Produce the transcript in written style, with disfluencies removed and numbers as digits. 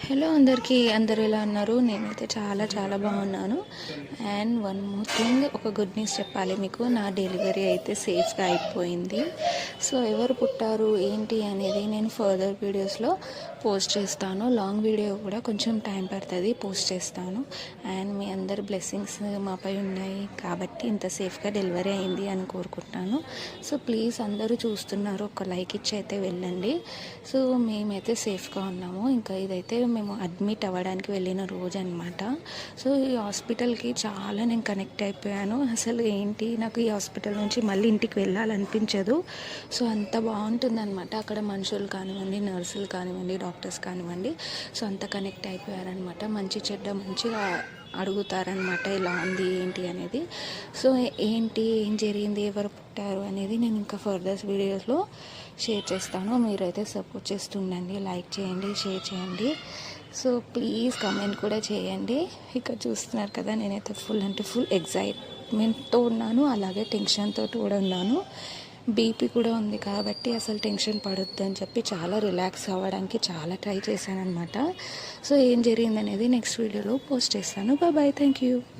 Hello అందరికీ, అందరూ ఎలా ఉన్నారు? నేనైతే చాలా చాలా బాగున్నాను. అండ్ వన్ మోర్ థింగ్, ఒక గుడ్ న్యూస్ చెప్పాలి మీకు. నా డెలివరీ అయితే సేఫ్గా అయిపోయింది. సో ఎవరు పుట్టారు ఏంటి అనేది నేను ఫర్దర్ వీడియోస్లో పోస్ట్ చేస్తాను. లాంగ్ వీడియో కూడా కొంచెం టైం పడుతుంది, పోస్ట్ చేస్తాను. అండ్ మీ అందరి బ్లెస్సింగ్స్ మాపై ఉన్నాయి కాబట్టి ఇంత సేఫ్గా డెలివరీ అయింది అని కోరుకుంటున్నాను. సో ప్లీజ్ అందరూ చూస్తున్నారు, ఒక లైక్ ఇచ్చి అయితే వెళ్ళండి. సో మేమైతే సేఫ్గా ఉన్నాము. ఇంకా ఇదైతే మేము అడ్మిట్ అవ్వడానికి వెళ్ళిన రోజు అనమాట. సో ఈ హాస్పిటల్కి చాలా నేను కనెక్ట్ అయిపోయాను. అసలు ఏంటి, నాకు ఈ హాస్పిటల్ నుంచి మళ్ళీ ఇంటికి వెళ్ళాలనిపించదు. సో అంత బాగుంటుందన్నమాట. అక్కడ మనుషులు కానివ్వండి, నర్సులు కానివ్వండి, డాక్టర్స్ కానివ్వండి, సో అంత కనెక్ట్ అయిపోయారనమాట. మంచి చెడ్డ మంచిగా అడుగుతారనమాట, ఇలా ఉంది ఏంటి అనేది. సో ఏంటి, ఏం జరిగింది, ఎవరు పుట్టారు అనేది నేను ఇంకా ఫర్దర్ వీడియోస్లో షేర్ చేస్తాను. మీరైతే సపోర్ట్ చేస్తుండండి, లైక్ చేయండి, షేర్ చేయండి. సో ప్లీజ్ కమెంట్ కూడా చేయండి. ఇక్కడ చూస్తున్నారు కదా, నేనైతే ఫుల్ అంటే ఫుల్ ఎగ్జైట్మెంట్తో ఉన్నాను, అలాగే టెన్షన్తో కూడా ఉన్నాను. బీపీ కూడా ఉంది కాబట్టి అసలు టెన్షన్ పడొద్దు అని చెప్పి చాలా రిలాక్స్ అవ్వడానికి చాలా ట్రై చేశాను అనమాట. సో ఏం జరిగింది అనేది నెక్స్ట్ వీడియోలో పోస్ట్ చేస్తాను. Bye, thank you.